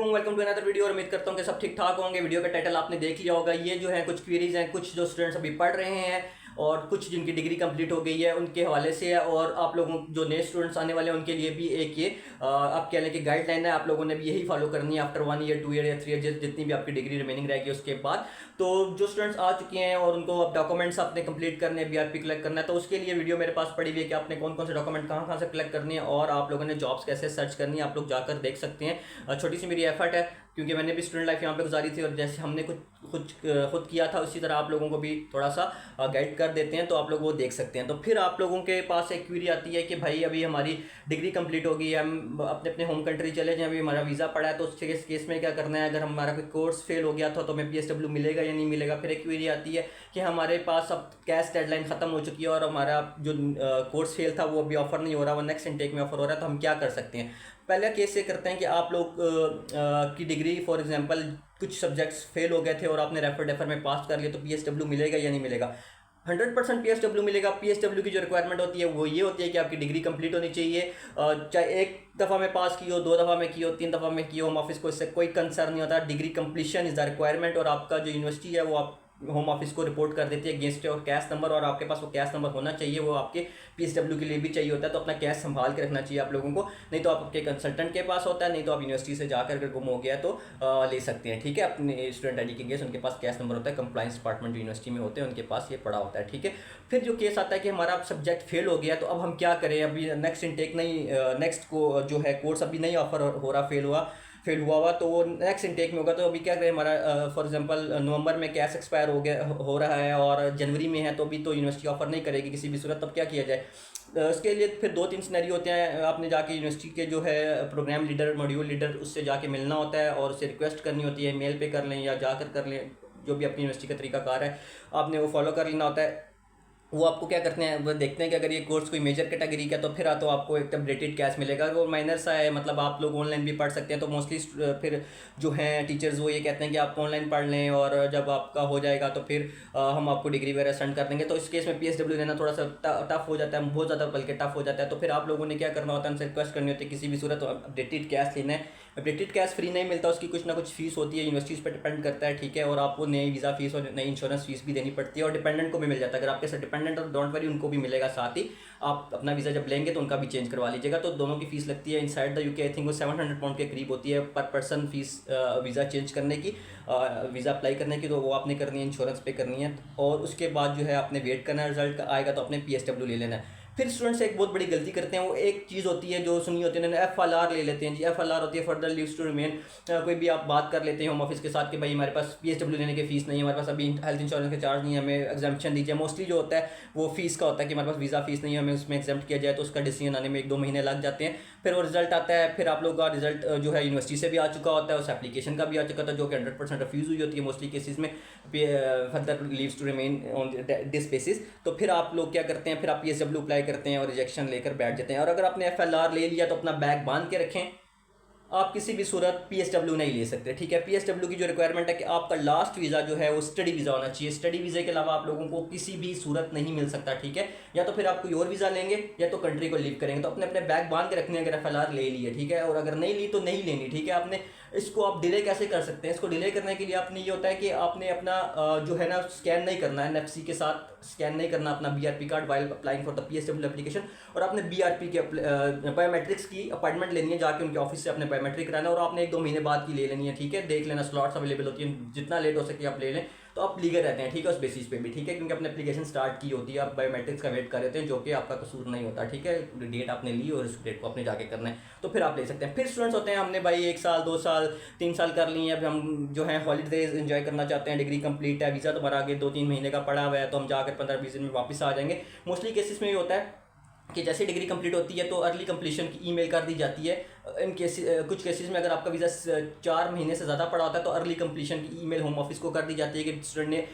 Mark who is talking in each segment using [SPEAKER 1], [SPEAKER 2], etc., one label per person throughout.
[SPEAKER 1] वालेकुम, welcome to another video. और उम्मीद करता हूँ कि सब ठीक ठाक होंगे। वीडियो का टाइटल आपने देख लिया होगा। ये जो है कुछ क्वेरीज हैं, कुछ जो स्टूडेंट्स अभी पढ़ रहे हैं और कुछ जिनकी डिग्री कंप्लीट हो गई है उनके हवाले से है। और आप लोगों जो नए स्टूडेंट्स आने वाले हैं उनके लिए भी एक ये आप कह लें कि गाइडलाइन है। आप लोगों ने भी यही फॉलो करनी है आफ्टर 1 ईयर 2 ईयर या 3 ईयर जितनी भी आपकी डिग्री रिमेनिंग रहेगी उसके बाद। तो जो स्टूडेंट्स आ चुके हैं और उनको अब डॉक्यूमेंट्स आपने कंप्लीट करने हैं, बीआरपी कलेक्ट करना है, तो उसके लिए वीडियो मेरे पास पड़ी हुई है कि आपने कौन कौन से डॉक्यूमेंट कहाँ कहाँ से कलेक्ट करनी है और आप लोगों ने जॉब्स कैसे सर्च करनी है, आप लोग जाकर देख सकते हैं। छोटी सी मेरी एफर्ट है क्योंकि मैंने भी स्टूडेंट लाइफ यहाँ पे गुजारी थी और जैसे हमने कुछ कुछ खुद किया था उसी तरह आप लोगों को भी थोड़ा सा गाइड कर देते हैं, तो आप लोग वो देख सकते हैं। तो फिर आप लोगों के पास एक क्वेरी आती है कि भाई अभी हमारी डिग्री कंप्लीट होगी, हम अपने अपने होम कंट्री चले जाएं, अभी हमारा वीज़ा पड़ा है, तो उस केस में क्या करना है। अगर हमारा कोई कोर्स फेल हो गया था तो हमें पीएसडब्ल्यू मिलेगा या नहीं मिलेगा। फिर एक क्वेरी आती है कि हमारे पास अब कैश डेडलाइन ख़त्म हो चुकी है और हमारा जो कोर्स फेल था वो अभी ऑफर नहीं हो रहा, वो नेक्स्ट इनटेक में ऑफर हो रहा है, तो हम क्या कर सकते हैं। पहला केस ये करते हैं कि आप लोग की डिग्री फॉर एग्जांपल कुछ सब्जेक्ट्स फेल हो गए थे और आपने रेफर डेफर में पास कर लिया, तो पीएसडब्ल्यू मिलेगा या नहीं मिलेगा। 100% पीएसडब्ल्यू मिलेगा। पीएसडब्ल्यू की जो रिक्वायरमेंट होती है वो ये होती है कि आपकी डिग्री कंप्लीट होनी चाहिए। चाहे एक दफ़ा में पास की हो, 2 दफ़ा में की हो, 3 दफ़ा में की हो, होम ऑफिस को इससे कोई कंसर्न नहीं होता। Degree completion is the requirement और आपका जो यूनिवर्सिटी है वो आप होम ऑफिस को रिपोर्ट कर देती है अगेंस्ट और कैश नंबर, और आपके पास वो कैश नंबर होना चाहिए। वो आपके पीएसडब्ल्यू के लिए भी चाहिए होता है, तो अपना कैश संभाल के रखना चाहिए आप लोगों को। नहीं तो आपके कंसल्टेंट के पास होता है, नहीं तो आप यूनिवर्सिटी से जाकर अगर गुम हो गया तो ले सकते हैं। ठीक है, अपने स्टूडेंट आईडी के केस उनके पास कैश नंबर होता है, कंप्लाइंस डिपार्टमेंट यूनिवर्सिटी में होते हैं, उनके पास ये पड़ा होता है। ठीक है, फिर जो केस आता है कि हमारा सब्जेक्ट फेल हो गया, तो अब हम क्या करें। अभी नेक्स्ट इनटेक नहीं, नेक्स्ट को जो है कोर्स अभी नहीं ऑफर हो रहा, फेल हुआ तो वो नेक्स्ट इनटेक में होगा। तो अभी क्या करें, हमारा फॉर एग्जांपल नवंबर में कैश एक्सपायर हो रहा है और जनवरी में है, तो अभी तो यूनिवर्सिटी ऑफर नहीं करेगी किसी भी सूरत। तब क्या किया जाए। उसके लिए फिर 2-3 सिनेरियो होते हैं। आपने जाके यूनिवर्सिटी के जो है प्रोग्राम लीडर, मॉड्यूल लीडर, उससे जाके मिलना होता है और उससे रिक्वेस्ट करनी होती है। मेल पे कर लें या जाकर कर लें, जो भी आपकी यूनिवर्सिटी का तरीकाकार है आपने वो फॉलो कर लेना होता है। वो आपको क्या करते हैं, वो देखते हैं कि अगर ये कोर्स कोई मेजर कैटेगरी का तो फिर तो आपको एकदम रेटेड कैश मिलेगा। अगर वो माइनर सा है, मतलब आप लोग ऑनलाइन भी पढ़ सकते हैं, तो मोस्टली फिर जो हैं टीचर्स वो ये कहते हैं कि आप ऑनलाइन पढ़ लें और जब आपका हो जाएगा तो फिर हम आपको डिग्री वगैरह सेंड कर देंगे। तो इस केस में पीएसडब्ल्यू लेना थोड़ा सा टफ हो जाता है, बहुत ज़्यादा बल्कि टफ हो जाता है। तो फिर आप लोगों ने क्या करना होता है, उनसे रिक्वेस्ट करनी होती है किसी भी सूरत अपडेटेड कैश लेना है। अपडेटेड कैश फ्री नहीं मिलता, उसकी कुछ ना कुछ फीस होती है, यूनिवर्सिटीज़ पर डिपेंड करता है। ठीक है, और आपको नई वीज़ा फीस और नई इंश्योरेंस फीस भी देनी पड़ती है और डिपेंडेंट को भी मिल जाता है। अगर आपके साथ डिपेंडेंट और डोंट वरी उनको भी मिलेगा साथ ही। आप अपना वीज़ा जब लेंगे तो उनका भी चेंज करवा लीजिएगा। तो दोनों की फीस लगती है inside the UK, I think वो 700 पाउंड के करीब होती है पर पर्सन फीस वीज़ा चेंज करने की, वीज़ा अप्लाई करने की। तो वो आपने करनी है, इंश्योरेंस पे करनी है और उसके बाद जो है आपने वेट करना है, रिजल्ट आएगा तो अपने पीएसडब्ल्यू ले लेना है। फिर स्टूडेंट्स एक बहुत बड़ी गलती करते हैं, वो एक चीज़ होती है जो सुनी होती है उन्होंने, एफएलआर ले लेते हैं जी। एफएलआर होती है फर्दर लीव्स टू रिमेन। कोई भी आप बात कर लेते हैं होम ऑफिस के साथ कि भाई हमारे पास पीएसडब्ल्यू लेने की फीस नहीं है, हमारे पास अभी हेल्थ इंश्योरेंस के चार्ज नहीं है, हमें एग्जाम्पशन दीजिए। मोस्टली जो होता है वो फीस का होता है कि हमारे पास वीज़ा फीस नहीं है, हमें उसमें एग्जाम्प्ट किया जाए, तो उसका डिसीजन आने में 1-2 महीने लग जाते हैं। फिर वो रिजल्ट आता है, फिर आप लोग का रिजल्ट जो है यूनिवर्सिटी से भी आ चुका होता है, उस एप्लीकेशन का भी आ चुका था जो कि 100% रिफ्यूज़ हुई होती है मोस्टली केसेस में, further leaves to remain on this basis. तो फिर आप लोग क्या करते हैं, फिर आप पीएसडब्ल्यू अप्लाई करते हैं और रिजेक्शन लेकर बैठ जाते हैं। और अगर आपने एफएलआर ले लिया तो अपना बैग बांध के रखें, आप किसी भी सूरत पीएसडब्ल्यू नहीं ले सकते। ठीक है, पीएसडब्ल्यू की जो रिक्वायरमेंट है कि आपका लास्ट वीज़ा जो है वो स्टडी वीज़ा होना चाहिए। स्टडी वीज़े के अलावा आप लोगों को किसी भी सूरत नहीं मिल सकता। ठीक है, या तो फिर आप कोई और वीज़ा लेंगे या तो कंट्री को लीव करेंगे। तो अपने अपने बैग बांध के रखने, अगर एफएलआर ले ली है ठीक है, और अगर नहीं ली तो नहीं लेनी। ठीक है, आपने इसको आप डिले कैसे कर सकते हैं। इसको डिले करने के लिए आपने ये होता है कि आपने अपना जो है ना स्कैन नहीं करना है, एनएफसी के साथ स्कैन नहीं करना अपना BRP card while applying for the PSW application, और आपने बीआरपी के बायोमेट्रिक्स की अपॉइंटमेंट लेनी है, जाके उनके ऑफिस से अपने बायोमेट्रिक कराना है और आपने 1-2 महीने बाद की ले लेनी है। ठीक है, देख लेना, स्लॉट्स अवेलेबल होती है, जितना लेट हो सके आप ले लें, तो आप लीगल रहते हैं। ठीक है, उस बेसिस पे भी। ठीक है, क्योंकि अपने एप्लीकेशन स्टार्ट की होती है, आप बायोमेट्रिक्स का वेट कर रहे थे, जो कि आपका कसूर नहीं होता। ठीक है, डेट आपने ली और उस डेट को अपने जाके करना है, तो फिर आप ले सकते हैं। फिर स्टूडेंट्स होते हैं, हमने भाई 1 साल 2 साल 3 साल कर ली है, अब हम जो है हॉलीडेज एंजॉय करना चाहते हैं, डिग्री कंप्लीट है, वीज़ा तुम्हारा आगे 2-3 महीने का पड़ा हुआ है, तो हम जाकर 15-20 दिन में वापस आ जाएंगे। मोस्टली केसेस में ये होता है कि जैसे डिग्री कंप्लीट होती है तो अर्ली कंप्लीशन की ईमेल कर दी जाती है। इन केसेस, कुछ केसेस में अगर आपका वीज़ा 4 महीने से ज़्यादा पड़ा होता है तो अर्ली कंप्लीशन की ईमेल होम ऑफिस को कर दी जाती है कि स्टूडेंट ने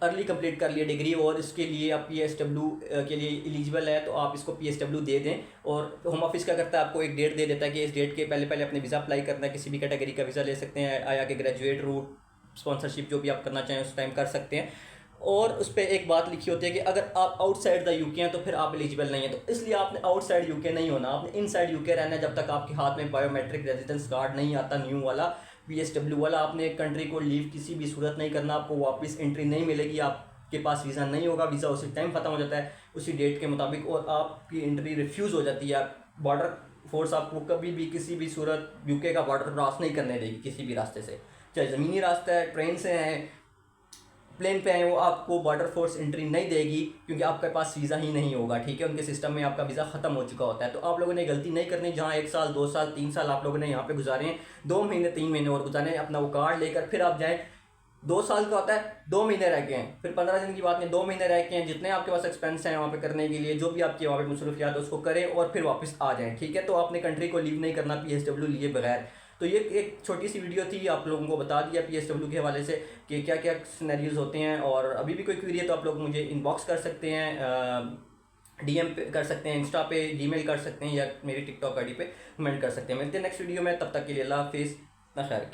[SPEAKER 1] अर्ली कंप्लीट कर लिया डिग्री और इसके लिए आप पीएसडब्ल्यू के लिए एलिजिबल है, तो आप इसको पीएसडब्ल्यू दे दें। और होम ऑफिस क्या करता है, आपको एक डेट दे देता है कि इस डेट के पहले पहले अपने वीज़ा अप्लाई करना है। किसी भी कैटेगरी का वीज़ा ले सकते हैं, आया कि ग्रेजुएट रूट, स्पॉन्सरशिप जो भी आप करना चाहें उस टाइम कर सकते हैं। और उस पर एक बात लिखी होती है कि अगर आप आउटसाइड द यूके हैं तो फिर आप एलिजिबल नहीं है। तो इसलिए आपने आउटसाइड यूके नहीं होना, आपने इनसाइड यूके रहना है जब तक आपके हाथ में बायोमेट्रिक रेजिडेंस कार्ड नहीं आता न्यू वाला, PSW वाला, आपने कंट्री को लीव किसी भी सूरत नहीं करना, आपको वापस एंट्री नहीं मिलेगी, आपके पास वीज़ा नहीं होगा, वीज़ा उसी टाइम ख़त्म हो जाता है उसी डेट के मुताबिक, और आपकी एंट्री रिफ्यूज़ हो जाती है। बॉर्डर फोर्स आपको कभी भी किसी भी सूरत UK का बॉर्डर क्रॉस नहीं करने देगी किसी भी रास्ते से, चाहे ज़मीनी रास्ता है, ट्रेन से हैं, प्लेन पे आए, वो आपको बॉर्डर फोर्स एंट्री नहीं देगी क्योंकि आपके पास वीज़ा ही नहीं होगा, ठीक है। उनके सिस्टम में आपका वीज़ा ख़त्म हो चुका होता है। तो आप लोगों ने गलती नहीं करनी, जहाँ 1 साल 2 साल 3 साल आप लोगों ने यहाँ पे गुजारे हैं, 2 महीने 3 महीने और गुजारे हैं, अपना वो कार्ड लेकर फिर आप जाएँ। 2 साल का होता है, 2 महीने रह गए हैं, फिर 15 दिन की बात नहीं, 2 महीने रह गए हैं, जितने आपके पास एक्सपेंस हैं वहाँ पे करने के लिए, जो भी आपके वहाँ पे मसरूफियात है उसको करें और फिर वापस आ जाएँ, ठीक है। तो आपने कंट्री को लीव नहीं करना PSW लिए बगैर। तो ये एक छोटी सी वीडियो थी, आप लोगों को बता दिया PSW के हवाले से कि क्या क्या सिनेरियोज होते हैं। और अभी भी कोई क्वेरी है तो आप लोग मुझे इनबॉक्स कर सकते हैं, DM पे कर सकते हैं, इंस्टा पे Gmail कर सकते हैं, या मेरी TikTok ID पे कमेंट कर सकते हैं। मिलते हैं नेक्स्ट वीडियो में, तब तक के लिए अल्लाह हाफिज़, ना खैर।